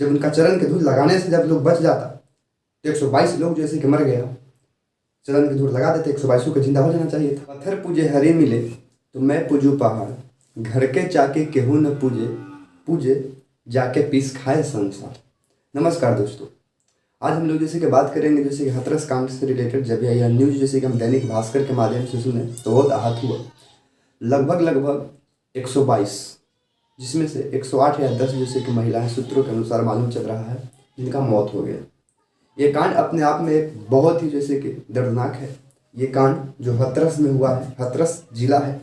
जब उनका चरण के धूल लगाने से जब लोग बच जाता तो 122 लोग जैसे कि मर गया, चरण के धूल लगा देते, 122 को जिंदा हो जाना चाहिए था। पत्थर पूजे हरे मिले तो मैं पूजू पहाड़, घर के चाके केहू न पूजे, पूजे जाके पीस खाए संसार। नमस्कार दोस्तों, आज हम लोग जैसे कि बात करेंगे जैसे कि हाथरस कांड से रिलेटेड। जब यह न्यूज़ जैसे कि हम दैनिक भास्कर के माध्यम से सुने तो बहुत आहत हुआ। लगभग 122, जिसमें से 108 या 10 जैसे कि महिलाएं सूत्रों के अनुसार मालूम चल रहा है जिनका मौत हो गया। ये कांड अपने आप में एक बहुत ही जैसे कि दर्दनाक है। ये कांड जो हाथरस में हुआ है, हाथरस जिला है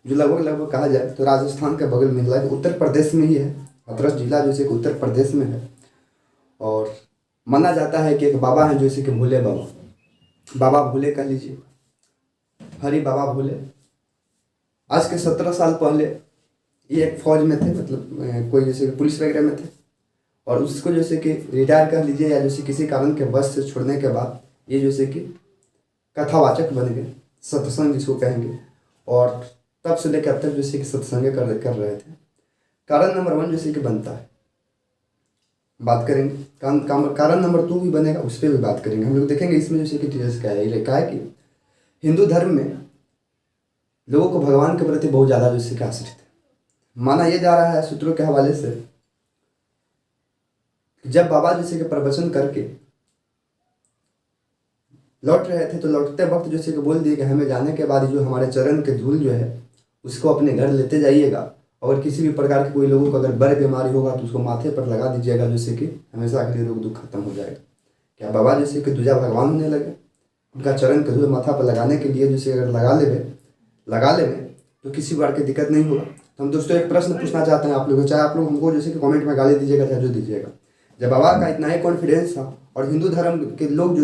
जो लगभग कहा जाए तो राजस्थान के बगल में, उत्तर प्रदेश में ही है। हाथरस जिला जैसे कि उत्तर प्रदेश में है और माना जाता है कि एक बाबा है जैसे कि भोले बाबा, बाबा भोले कह लीजिए, हरि बाबा भोले। आज के 17 साल पहले ये एक फौज में थे, मतलब कोई जैसे कि पुलिस वगैरह में थे, और उसको जैसे कि रिटायर कर लीजिए या जैसे किसी कारण के बस से छोड़ने के बाद ये जैसे कि कथावाचक बन गए, सत्संग जिसको कहेंगे, और तब से लेकर अब तक जैसे कि सत्संग कर रहे थे। कारण नंबर 1 जैसे कि बनता है, बात करेंगे। कारण नंबर 2 भी बनेगा, उस पर भी बात करेंगे। हम लोग देखेंगे इसमें जैसे कि डिटेल्स क्या है। लिखा है कि हिंदू धर्म में लोगों को भगवान के प्रति बहुत ज़्यादा जैसे कि आश्रित है। माना यह जा रहा है सूत्रों के हवाले से, जब बाबा जैसे कि प्रवचन करके लौट रहे थे तो लौटते वक्त जैसे कि बोल दिए कि हमें जाने के बाद जो हमारे चरण के धूल जो है उसको अपने घर लेते जाइएगा, और किसी भी प्रकार के कोई लोगों को अगर बड़े बीमारी होगा तो उसको माथे पर लगा दीजिएगा, जैसे कि हमेशा के लिए रोग दुख खत्म हो जाएगा। क्या बाबा जैसे कि दूजा भगवान होने लगे? उनका चरण के धूल माथा पर लगाने के लिए जैसे अगर लगा ले तो किसी बार की दिक्कत नहीं होगा। तो हम दोस्तों एक प्रश्न पूछना चाहते हैं आप लोगों को, चाहे आप लोग हमको जैसे कि कमेंट में गाली दीजिएगा चाहे जो दीजिएगा। जब बाबा का इतना ही कॉन्फिडेंस था और हिंदू धर्म के लोग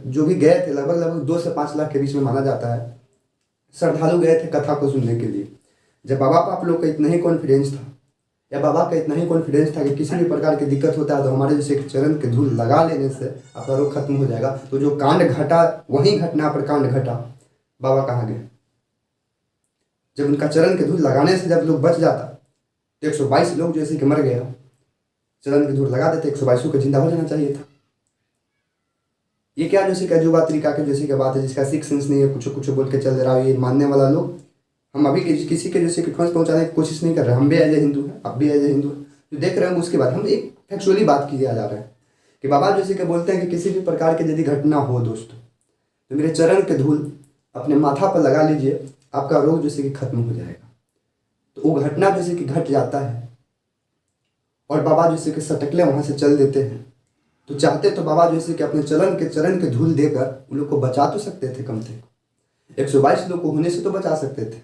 जो भी गए थे, लगभग 2 से 5 लाख के बीच में माना जाता है, श्रद्धालु गए थे कथा को सुनने के लिए। जब बाबा का आप लोग का इतना ही कॉन्फिडेंस था, या बाबा का इतना ही कॉन्फिडेंस था कि किसी भी प्रकार की दिक्कत होता है तो हमारे जैसे चरण के धूल लगा लेने से आपका रोग खत्म हो जाएगा, तो जो कांड घटा वही घटना पर कांड घटा। बाबा कहाँ गए? जब उनका चरण के धूल लगाने से जब लोग बच जाता तो 122 लोग जैसे कि मर गया, चरण के धूल लगा देते, 122 को जिंदा हो जाना चाहिए था। ये क्या जैसे कि अजूबा तरीका के जैसे की बात है जिसका सिक्स सेंस नहीं है, कुछ बोल के चल रहा है। ये मानने वाला लोग, हम अभी किसी के जैसे कि ठोस पहुंचाने की कोशिश नहीं कर रहे। हम भी एज ए हिंदू हैं, आप भी एज ए हिंदू हैं, जो देख रहे हैं उसके बाद हम एक फैक्चुअली बात किया जा रहा है कि बाबा जैसे कि बोलते हैं कि किसी भी प्रकार की यदि घटना हो दोस्तों तो मेरे चरण के धूल अपने माथा पर लगा लीजिए, आपका रोग जैसे कि खत्म हो जाएगा। तो वो घटना जैसे कि घट जाता है और बाबा जैसे कि सटकले वहाँ से चल देते हैं। तो चाहते तो बाबा जैसे कि अपने चरण के धूल देकर उन लोग को बचा तो सकते थे, कम से कम 122 लोग को होने से तो बचा सकते थे।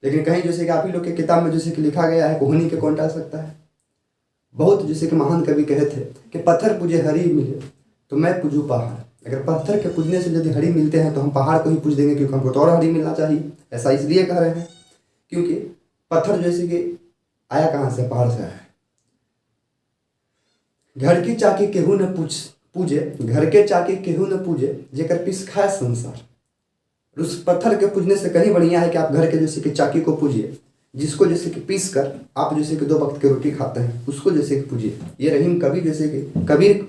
लेकिन कहीं जैसे कि आप ही लोग के किताब में जैसे कि लिखा गया है होनी के कौन टाल सकता है। बहुत जैसे कि महान कवि कहे थे कि पत्थर पूजे हरी मिले तो मैं पूजू पहाड़। अगर पत्थर के पूजने से यदि हरी मिलते हैं तो हम पहाड़ को ही पूज देंगे, क्योंकि हमको तो और हरी मिलना चाहिए। ऐसा इसलिए कह रहे हैं क्योंकि पत्थर जैसे कि आया कहाँ से? पहाड़ से आया। घर की चाकी केहू न पूजे, घर के चाकी केहू न पूजे जेकर पीस खाए संसार। उस पत्थर के पूजने से कहीं बढ़िया है कि आप घर के जैसे कि चाकी को पूजिए, जिसको जैसे कि पीस कर आप जैसे कि 2 वक्त की रोटी खाते हैं उसको जैसे कि पूजिए। ये रहीम कबीर जैसे कि कबीर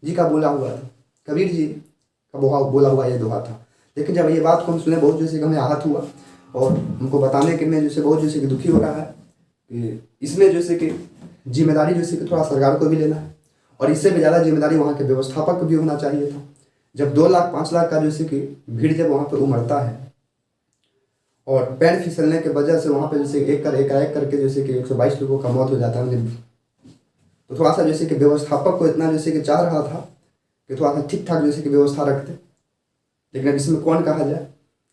जी का बोला हुआ था, कबीर जी का बोला हुआ ये दोहा था। लेकिन जब ये बात को हम सुने बहुत जैसे कि हमें आहत हुआ और हमको बताने के में जैसे बहुत जैसे कि दुखी हो रहा है कि इसमें जैसे कि जिम्मेदारी जैसे कि थोड़ा सरकार को भी लेना है, और इससे भी ज़्यादा जिम्मेदारी वहाँ के व्यवस्थापक को भी होना चाहिए था। जब 2 लाख 5 लाख का जैसे कि भीड़ जब वहाँ पर उमड़ता है और पैर फिसलने के वजह से वहाँ पे जैसे एक करके जैसे कि 122 लोगों का मौत हो जाता है, तो थोड़ा सा जैसे कि व्यवस्थापक को इतना जैसे कि चाह रहा था कि थोड़ा सा ठीक ठाक जैसे कि व्यवस्था रखते। लेकिन अब इसमें कौन कहा जाए,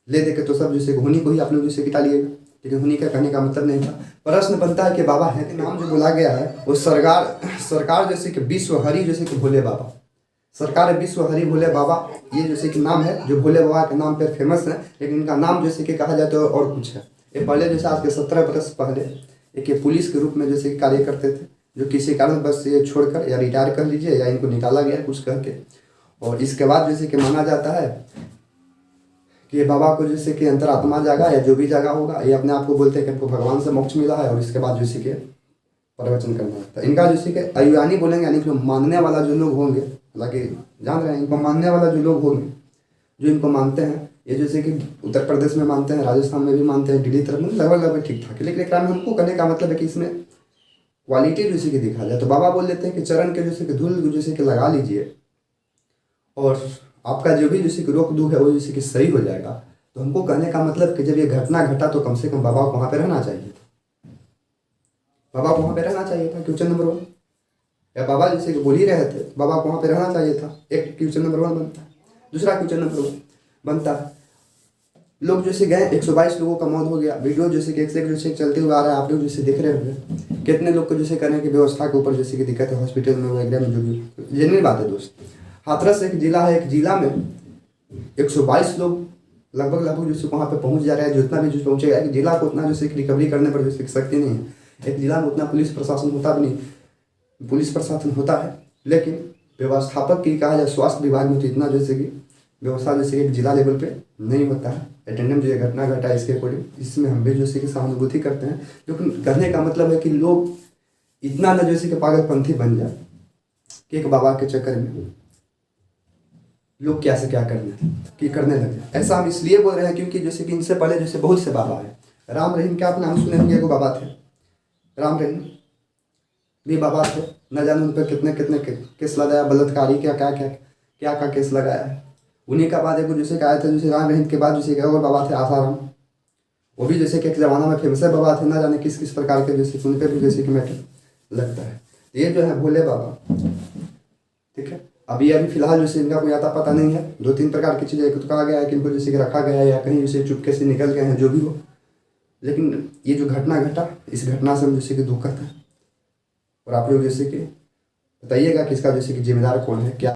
ले दे के तो सब जैसे होनी को ही आप लोग जैसे कि टालिएगा, लेकिन होनी का कहने का मतलब नहीं था। प्रश्न बनता है कि बाबा है कि नाम जो बोला गया है वो सरकार जैसे कि विश्व हरि जैसे कि भोले बाबा, सरकार विश्व हरि भोले बाबा, ये जैसे कि नाम है जो भोले बाबा के नाम पर फेमस है। लेकिन इनका नाम जैसे कि कहा जाए तो और कुछ है। ये पहले जैसे आज के 17 बरस पहले एक ये पुलिस के रूप में जैसे कि कार्य करते थे, जो किसी कारण बस ये छोड़कर या रिटायर कर लीजिए या इनको निकाला गया कुछ कह के। और इसके बाद जैसे कि माना जाता है कि बाबा को जैसे कि अंतरात्मा जागा या जो भी जागा होगा, ये अपने आप को बोलते हैं कि हमको भगवान से मोक्ष मिला है, और इसके बाद जैसे कि प्रवचन करना लगता है। इनका जैसे कि अयुयानी बोलेंगे, यानी कि मानने वाला जो लोग होंगे, हालांकि जान रहे हैं इनको मानने वाला जो लोग होंगे, जो इनको मानते हैं, ये जैसे कि उत्तर प्रदेश में मानते हैं, राजस्थान में भी मानते हैं, दिल्ली तरफ में लगभग ठीक ठाक है। लेकिन एक में हमको कहने का मतलब है कि इसमें क्वालिटी जैसे कि दिखा जाए, तो बाबा बोल देते हैं कि चरण के जैसे कि धूल जैसे कि लगा लीजिए और आपका जो भी जैसे कि रोग दुख है वो जैसे कि सही हो जाएगा। तो हमको कहने का मतलब कि जब ये घटना घटा तो कम से कम बाबा को वहाँ पे रहना चाहिए था, बाबा को वहाँ पे रहना चाहिए था, क्वेश्चन नंबर 1। या बाबा जैसे कि बोल ही रहे थे, बाबा को वहाँ पे रहना चाहिए था, एक क्वेश्चन नंबर 1 बनता है। दूसरा क्वेश्चन नंबर 1 बनता है, लोग जैसे गए 122 लोगों का मौत हो गया, वीडियो जैसे कि एक से एक जैसे चलते हुए आ रहा है, आप लोग जैसे देख रहे होंगे कितने लोग को जैसे करने की व्यवस्था के ऊपर जैसे कि दिक्कत है, हॉस्पिटल में वगैरह में, जो भी जेन्युइन बात है दोस्त। हाथरस एक जिला है, एक जिला में 122 लोग लगभग जैसे वहाँ पे पहुँच जा रहे हैं, जितना भी जैसे पहुँचेगा, एक जिला को उतना जैसे कि रिकवरी करने पर जैसे शक्ति नहीं है, एक जिला में उतना पुलिस प्रशासन होता भी नहीं, पुलिस प्रशासन होता है लेकिन व्यवस्थापक की कहा जाए स्वास्थ्य विभाग में तो इतना जैसे कि व्यवस्था जैसे कि जिला लेवल पे नहीं होता है। अटेंडेंट जो ये घटना घटा इसके अकॉर्डिंग, इसमें हम भी जैसे कि सहानुभूति करते हैं, लेकिन कहने का मतलब है कि लोग इतना न जैसे कि पागलपंथी बन जाए कि एक बाबा के चक्कर में लोग क्या से क्या करने लग जाए। ऐसा हम इसलिए बोल रहे हैं क्योंकि जैसे कि इनसे पहले जैसे बहुत से बाबा है, राम रहीम क्या आप नाम सुने होंगे, वो बाबा थे, राम रहीम भी बाबा थे, न जाने उन पर कितने कितने केस लगाया, बलात्कारी क्या केस लगाया है। उन्हीं का बाद एक जैसे आए थे, जैसे राम रहीम के बाद जैसे और बाबा थे आसाराम, वो भी जैसे कि एक ज़माना में फेमस बाबा थे, ना जाने किस किस प्रकार के जैसे उन पर भी जैसे कि मैटर लगता है। ये जो है भोले बाबा, ठीक है। अभी फिलहाल जैसे इनका कोई आता पता नहीं है, 2-3 प्रकार की चीज़ें, एक तो कहा गया है कि इनको जैसे कि रखा गया है या कहीं जैसे चुपके से निकल गए हैं, जो भी हो। लेकिन ये जो घटना घटा, इस घटना से हम जैसे कि दुखद है, और आप लोग जैसे कि बताइएगा कि इसका जैसे कि जिम्मेदार कौन है, क्या